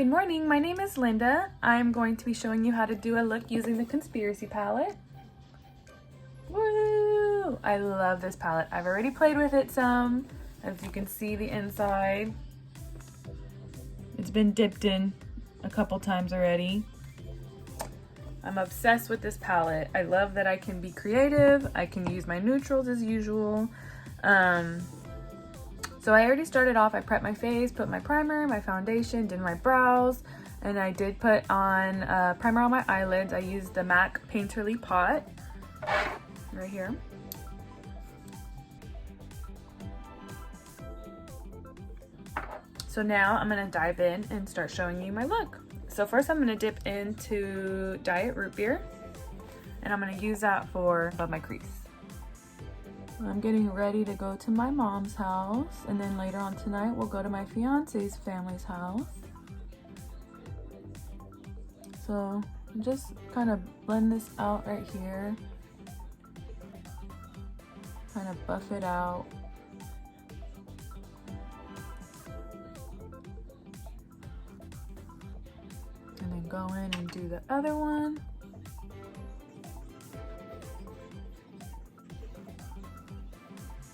Good morning, my name is Linda. I'm going to be showing you how to do a look using the Conspiracy palette. Woo! I love this palette. I've already played with it some. As you can see the inside. It's been dipped in a couple times already. I'm obsessed with this palette. I love that I can be creative. I can use my neutrals as usual. So I already started off, I prepped my face, put my primer, my foundation, did my brows, and I did put on primer on my eyelids. I used the MAC Painterly Pot right here. So now I'm gonna dive in and start showing you my look. So first I'm gonna dip into Diet Root Beer, and I'm gonna use that for above my crease. I'm getting ready to go to my mom's house, and then later on tonight we'll go to my fiance's family's house. So just kind of blend this out right here, kind of buff it out. And then go in and do the other one.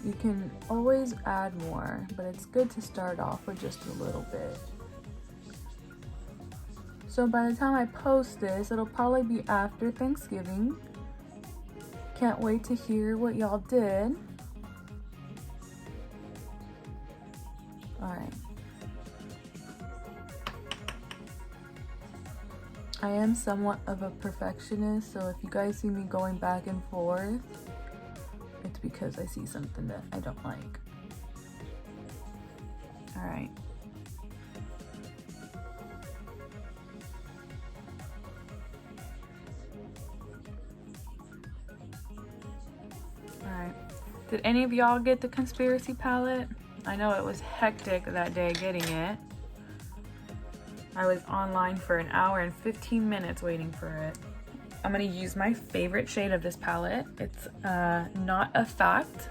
You can always add more, but it's good to start off with just a little bit. So by the time I post this, it'll probably be after Thanksgiving. Can't wait to hear what y'all did. All right. I am somewhat of a perfectionist, so if you guys see me going back and forth, it's because I see something that I don't like. All right. All right. Did any of y'all get the Conspiracy palette? I know it was hectic that day getting it. I was online for an hour and 15 minutes waiting for it. I'm gonna use my favorite shade of this palette. It's Not a Fact.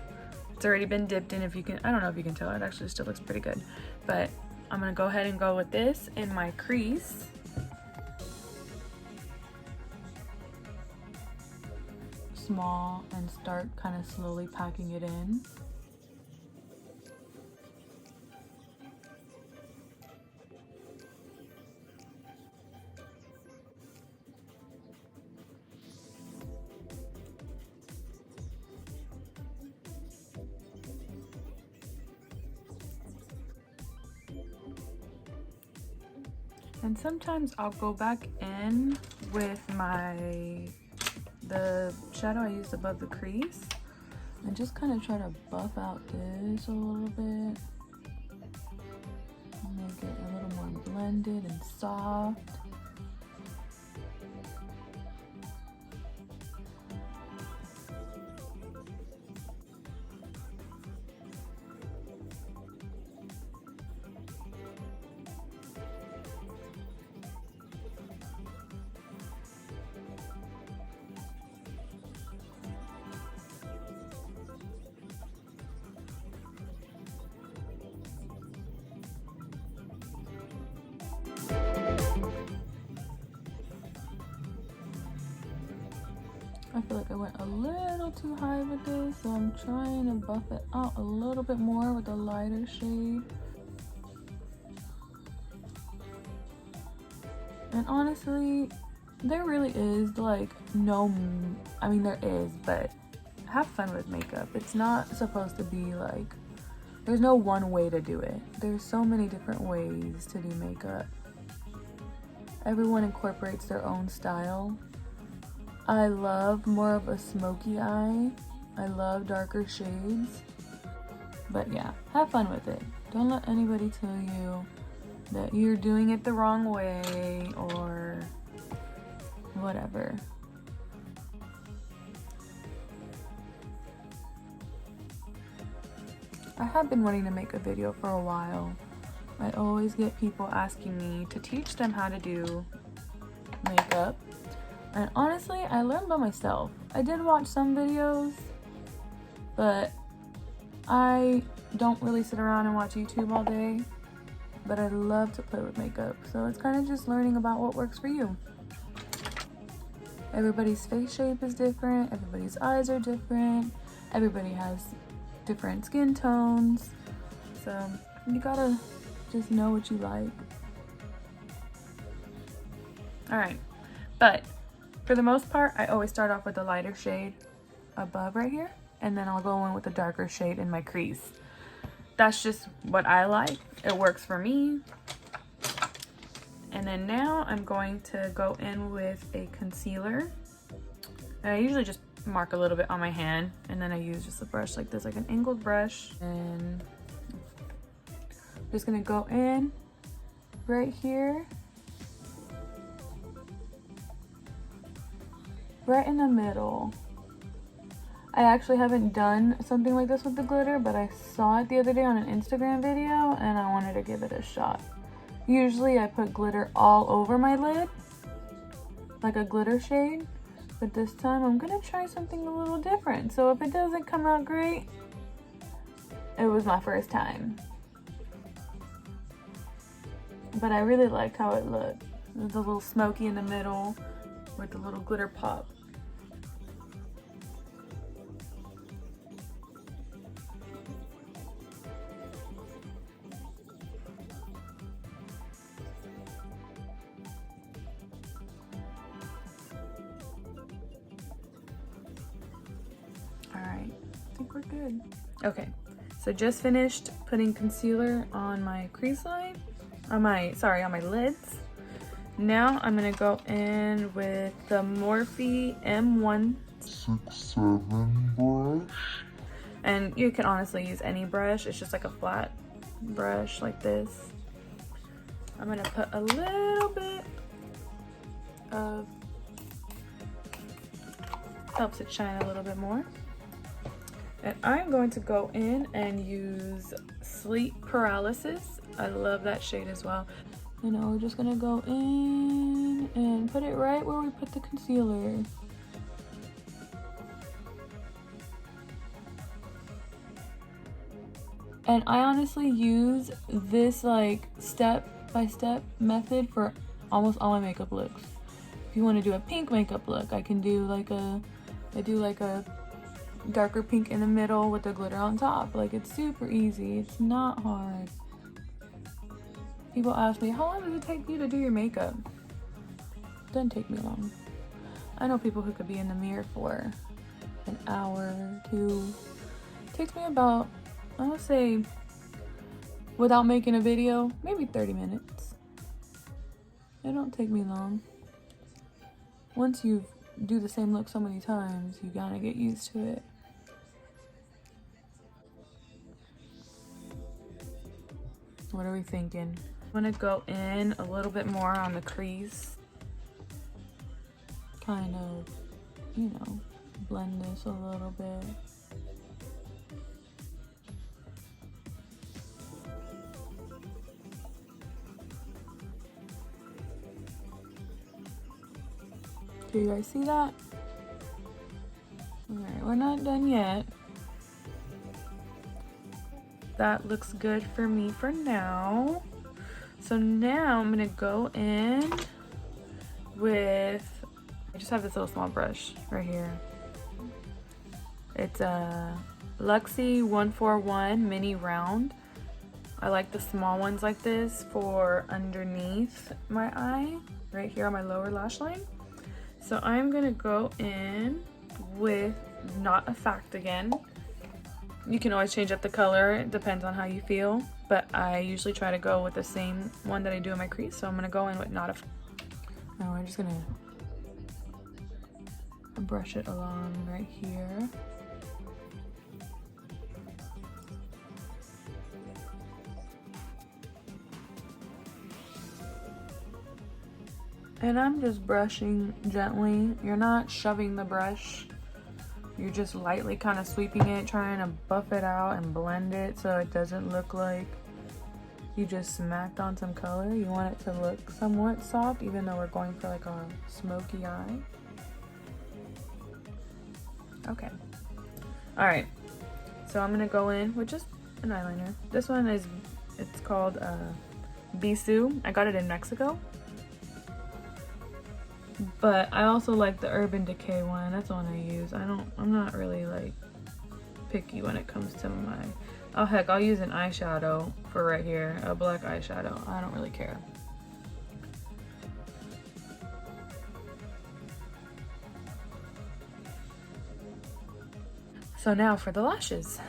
It's already been dipped in. If you can, I don't know if you can tell, it actually still looks pretty good. But I'm gonna go ahead and go with this in my crease. Small, and start kind of slowly packing it in. And sometimes I'll go back in with the shadow I used above the crease and just kind of try to buff out this a little bit. Make it a little more blended and soft. I feel like I went a little too high with this, so I'm trying to buff it out a little bit more with a lighter shade. And honestly, there really is like I mean there is, but have fun with makeup. It's not supposed to be like, there's no one way to do it. There's so many different ways to do makeup. Everyone incorporates their own style. I love more of a smoky eye. I love darker shades. But yeah, have fun with it. Don't let anybody tell you that you're doing it the wrong way or whatever. I have been wanting to make a video for a while. I always get people asking me to teach them how to do makeup. And honestly, I learned by myself. I did watch some videos, but I don't really sit around and watch YouTube all day. but I love to play with makeup. So it's kind of just learning about what works for you. Everybody's face shape is different. Everybody's eyes are different. Everybody has different skin tones. So you gotta just know what you like. All right, but for the most part, I always start off with a lighter shade above right here, and then I'll go in with a darker shade in my crease. That's just what I like. It works for me. And then now I'm going to go in with a concealer. And I usually just mark a little bit on my hand, and then I use just a brush like this, like an angled brush. And I'm just gonna go in right here, right in the middle. I actually haven't done something like this with the glitter, but I saw it the other day on an Instagram video and I wanted to give it a shot. Usually I put glitter all over my lid, like a glitter shade, but this time I'm gonna try something a little different. So if it doesn't come out great, it was my first time. But I really liked how it looked. It was a little smoky in the middle with the little glitter pop. Alright, I think we're good. Okay, so just finished putting concealer on my crease line, on my lids. Now I'm gonna go in with the Morphe M167 brush. And you can honestly use any brush, it's just like a flat brush like this. I'm gonna put a little bit of, helps it shine a little bit more. And I'm going to go in and use Sleep Paralysis. I love that shade as well. And now we're just gonna go in and put it right where we put the concealer. And I honestly use this like step-by-step method for almost all my makeup looks. If you want to do a pink makeup look, I do like a darker pink in the middle with the glitter on top. Like, it's super easy. It's not hard. People ask me, how long does it take you to do your makeup? It doesn't take me long. I know people who could be in the mirror for an hour, 2. It takes me about, I would say, without making a video, maybe 30 minutes. It don't take me long. Once you do the same look so many times, you gotta get used to it. What are we thinking? I'm gonna go in a little bit more on the crease. Kind of, you know, blend this a little bit. Do you guys see that? Alright, we're not done yet. That looks good for me for now. So now I'm gonna go in with, I just have this little small brush right here. It's a Luxie 141 mini round. I like the small ones like this for underneath my eye, right here on my lower lash line. So I'm gonna go in with Not a Fact again. You can always change up the color, it depends on how you feel, but I usually try to go with the same one that I do in my crease, so I'm gonna go in with Not a Fact. Now we're just gonna brush it along right here. And I'm just brushing gently. You're not shoving the brush. You're just lightly kind of sweeping it, trying to buff it out and blend it so it doesn't look like you just smacked on some color. You want it to look somewhat soft, even though we're going for like a smoky eye. Okay. All right. So I'm gonna go in with just an eyeliner. This one is, it's called Bisou. I got it in Mexico. But I also like the Urban Decay one. That's the one I use. I'm not really like picky when it comes to my, oh heck, I'll use an eyeshadow for right here, a black eyeshadow. I don't really care. So now for the lashes.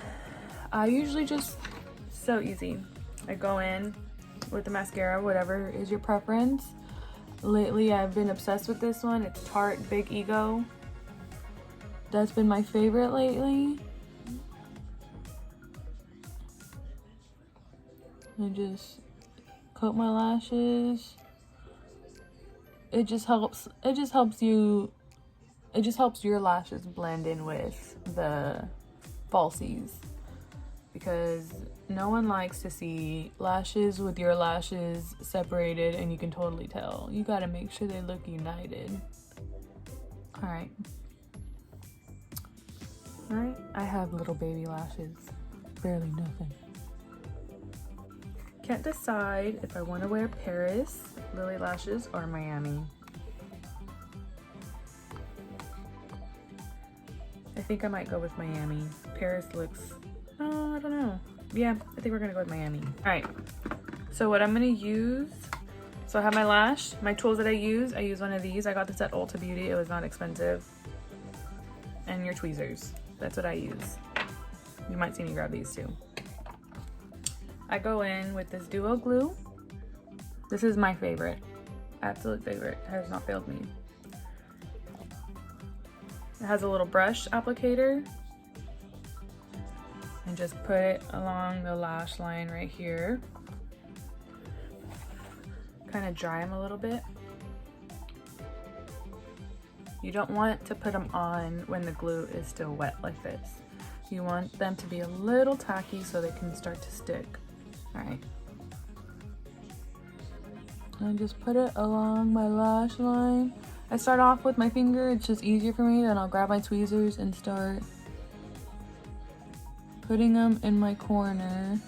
I usually just, so easy. I go in with the mascara, whatever is your preference. Lately, I've been obsessed with this one. It's Tarte Big Ego. That's been my favorite lately. I just coat my lashes. It just helps your lashes blend in with the falsies, because no one likes to see lashes with your lashes separated and you can totally tell. You gotta make sure they look united. Alright, I have little baby lashes, barely nothing. Can't decide if I want to wear Paris Lily lashes or Miami. I think I might go with Miami. Paris looks, oh, I don't know. Yeah, I think we're gonna go with Miami. All right, so what I'm gonna use, so I have my tools that I use one of these. I got this at Ulta Beauty, it was not expensive. And your tweezers, that's what I use. You might see me grab these too. I go in with this duo glue. This is my favorite, absolute favorite, it has not failed me. It has a little brush applicator, and just put it along the lash line right here. Kind of dry them a little bit. You don't want to put them on when the glue is still wet like this. You want them to be a little tacky so they can start to stick. All right. And just put it along my lash line. I start off with my finger, it's just easier for me, then I'll grab my tweezers and start putting them in my corner.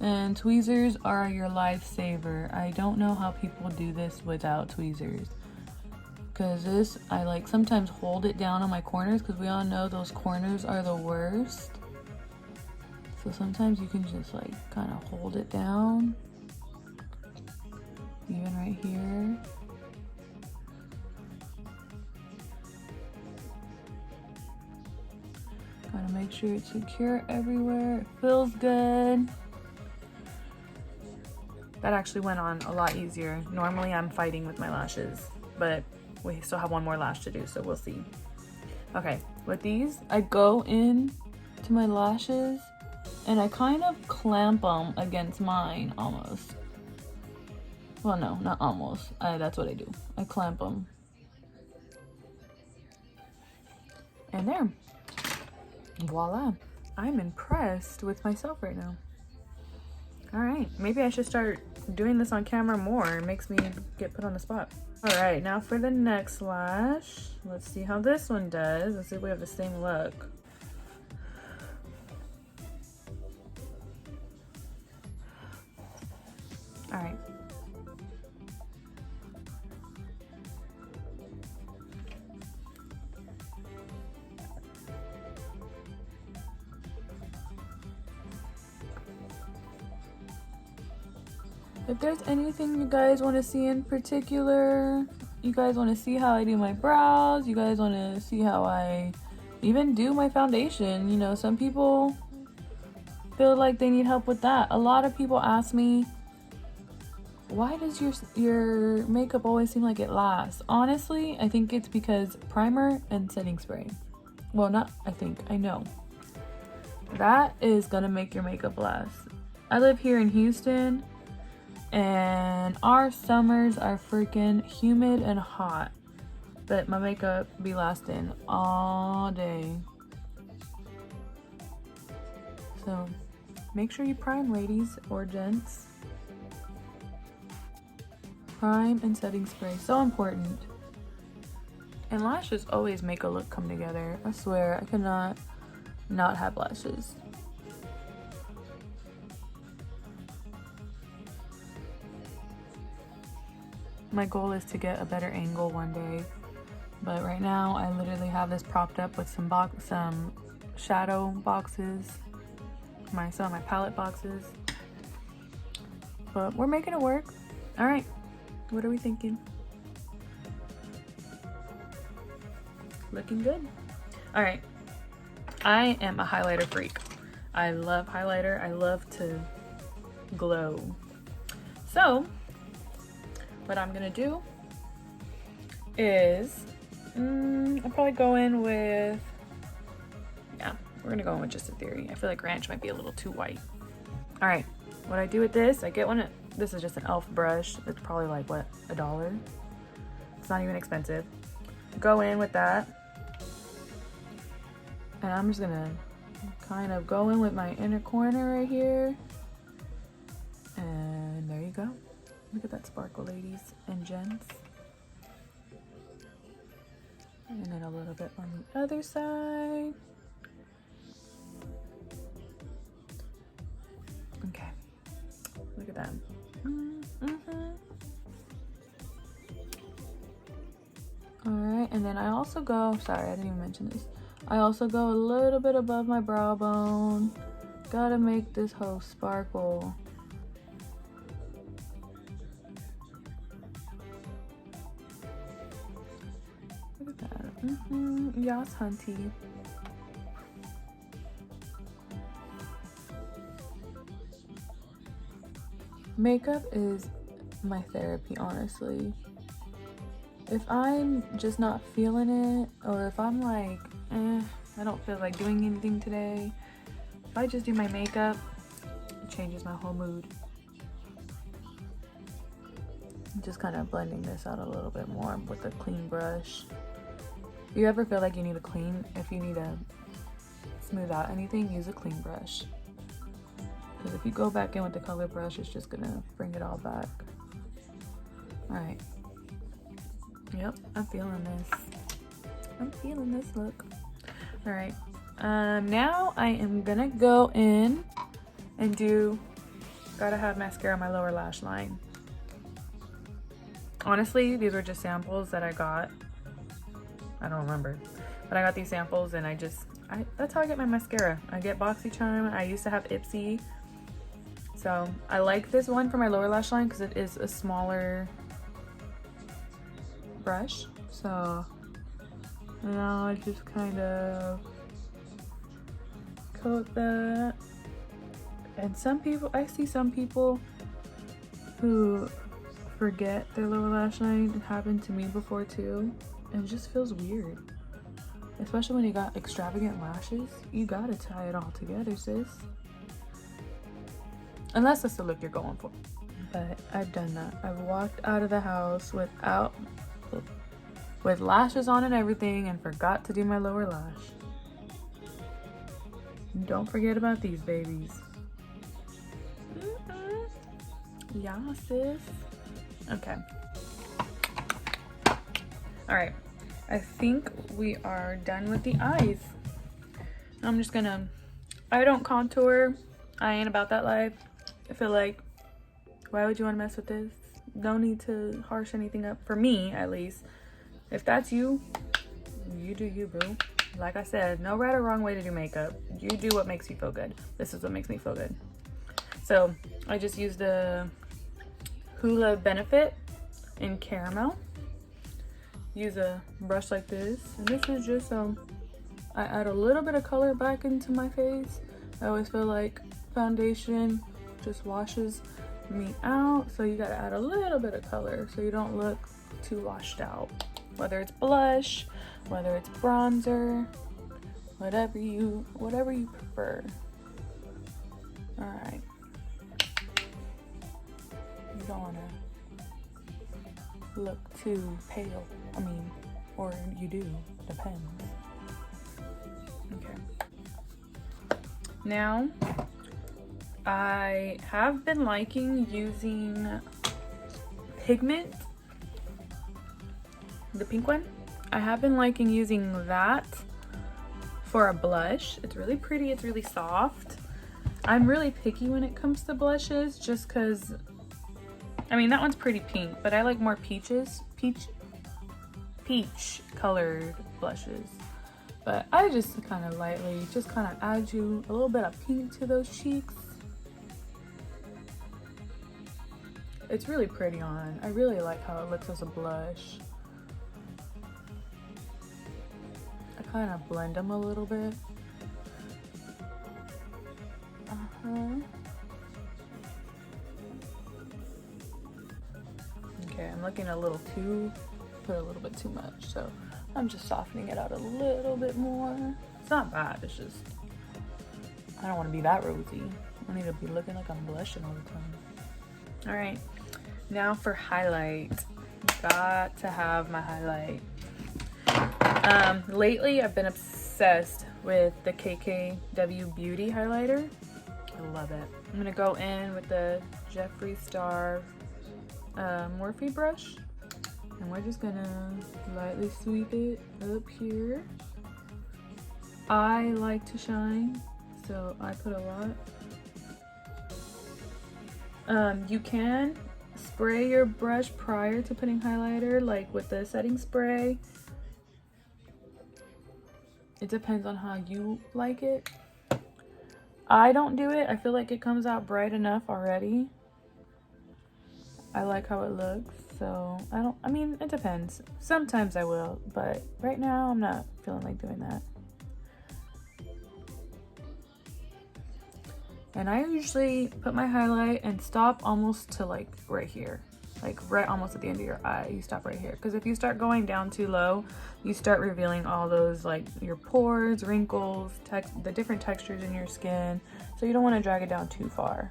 And tweezers are your lifesaver. I don't know how people do this without tweezers. Because this, I like sometimes hold it down on my corners, because we all know those corners are the worst. So sometimes you can just like kind of hold it down. Even right here. Gotta make sure it's secure everywhere. It feels good. That actually went on a lot easier. Normally I'm fighting with my lashes, but we still have one more lash to do, so we'll see. Okay, with these, I go in to my lashes and I kind of clamp them against mine almost. Well, no, not almost. That's what I do. I clamp them. And there. Voila. I'm impressed with myself right now. All right, maybe I should start doing this on camera more. It makes me get put on the spot. All right, now for the next lash. Let's see how this one does. Let's see if we have the same look. All right. If there's anything you guys want to see in particular, you guys want to see how I do my brows, you guys want to see how I even do my foundation, you know, some people feel like they need help with that. A lot of people ask me, why does your makeup always seem like it lasts? Honestly, I think it's because primer and setting spray. Well, not I think, I know. That is gonna make your makeup last. I live here in Houston, and our summers are freaking humid and hot, but my makeup be lasting all day. So make sure you prime, ladies or gents. Prime and setting spray, so important. And lashes always make a look come together. I swear, I cannot not have lashes. My goal is to get a better angle one day. But right now, I literally have this propped up with some shadow boxes, some of my palette boxes. But we're making it work. All right, what are we thinking? Looking good. All right, I am a highlighter freak. I love highlighter. I love to glow. So what I'm gonna do is I'll probably go in with, yeah, we're gonna go in with just a theory. I feel like ranch might be a little too white. All right, what I do with this, I get one, this is just an e.l.f. brush. It's probably like, what, $1? It's not even expensive. Go in with that. And I'm just gonna kind of go in with my inner corner right here. And there you go. Look at that sparkle, ladies and gents. And then a little bit on the other side. Okay, look at that. All right, and then I also go, sorry, I didn't even mention this. I also go a little bit above my brow bone. Gotta make this hoe sparkle. Look at that. Yes, hunty. Makeup is my therapy, honestly. If I'm just not feeling it, or if I'm like, I don't feel like doing anything today, if I just do my makeup, it changes my whole mood. I'm just kind of blending this out a little bit more with a clean brush. If you ever feel like you need a clean, if you need to smooth out anything, use a clean brush. Because if you go back in with the color brush, it's just gonna bring it all back. All right. Yep, I'm feeling this. I'm feeling this look. All right. Now I am gonna go in and gotta have mascara on my lower lash line. Honestly, these were just samples that I got. I don't remember, but I got these samples and that's how I get my mascara. I get BoxyCharm. I used to have Ipsy. So I like this one for my lower lash line because it is a smaller brush. So now I just kind of coat that. And I see some people who forget their lower lash line. It happened to me before too. And it just feels weird. Especially when you got extravagant lashes. You gotta tie it all together, sis. Unless that's the look you're going for. But I've done that. I've walked out of the house with lashes on and everything and forgot to do my lower lash. Don't forget about these babies. Yeah, sis. Okay. All right. I think we are done with the eyes. I'm just gonna, I don't contour. I ain't about that life. I feel like, why would you want to mess with this? No need to harsh anything up, for me at least. If that's you, you do you, boo. Like I said, no right or wrong way to do makeup. You do what makes you feel good. This is what makes me feel good. So I just used the Hoola Benefit in Caramel. Use a brush like this, and this is just I add a little bit of color back into my face. I always feel like foundation just washes me out, so you gotta add a little bit of color so you don't look too washed out. Whether it's blush, whether it's bronzer, whatever you prefer. All right. You don't wanna look too pale. I mean, or you do, depends. Okay. Now, I have been liking using Pig-ment, the pink one. I have been liking using that for a blush. It's really pretty, it's really soft. I'm really picky when it comes to blushes just because I mean, that one's pretty pink, but I like more peach colored blushes. But I just kind of lightly, just kind of add you a little bit of pink to those cheeks. It's really pretty on. I really like how it looks as a blush. I kind of blend them a little bit. Okay, I'm looking a little put a little bit too much, so I'm just softening it out a little bit more. It's not bad, it's just, I don't want to be that rosy. I need to be looking like I'm blushing all the time. All right, now for highlight. Got to have my highlight. Lately I've been obsessed with the KKW Beauty highlighter. I love it. I'm gonna go in with the Jeffree Star Morphe brush, and we're just gonna lightly sweep it up here. I like to shine, so I put a lot. You can spray your brush prior to putting highlighter, like with the setting spray. It depends on how you like it. I don't do it. I feel like it comes out bright enough already. I like how it looks, so I mean, it depends. Sometimes I will, but right now I'm not feeling like doing that. And I usually put my highlight and stop almost to like right here. Like right almost at the end of your eye, you stop right here. Because if you start going down too low, you start revealing all those like your pores, wrinkles, the different textures in your skin. So you don't want to drag it down too far.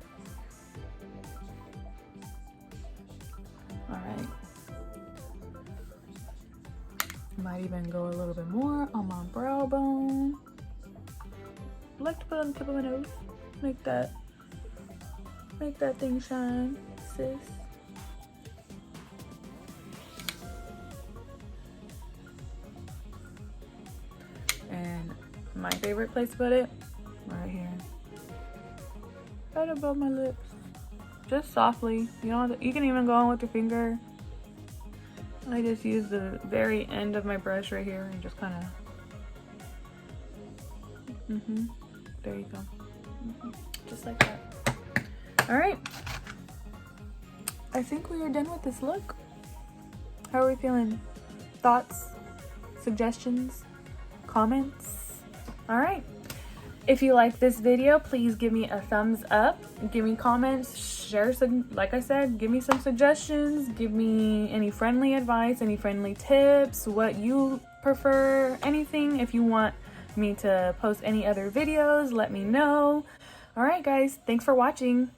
All right. Might even go a little bit more on my brow bone. I like to put it on the tip of my nose. Make that thing shine, sis. And my favorite place to put it, right here. Right above my lips. Just softly. You know, you can even go on with your finger. I just use the very end of my brush right here and just kind of, there you go. Just like that. All right. I think we are done with this look. How are we feeling? Thoughts, suggestions, comments? All right. If you like this video, please give me a thumbs up, give me comments, share some, like I said, give me some suggestions, give me any friendly advice, any friendly tips, what you prefer, anything. If you want me to post any other videos, let me know. All right, guys, thanks for watching.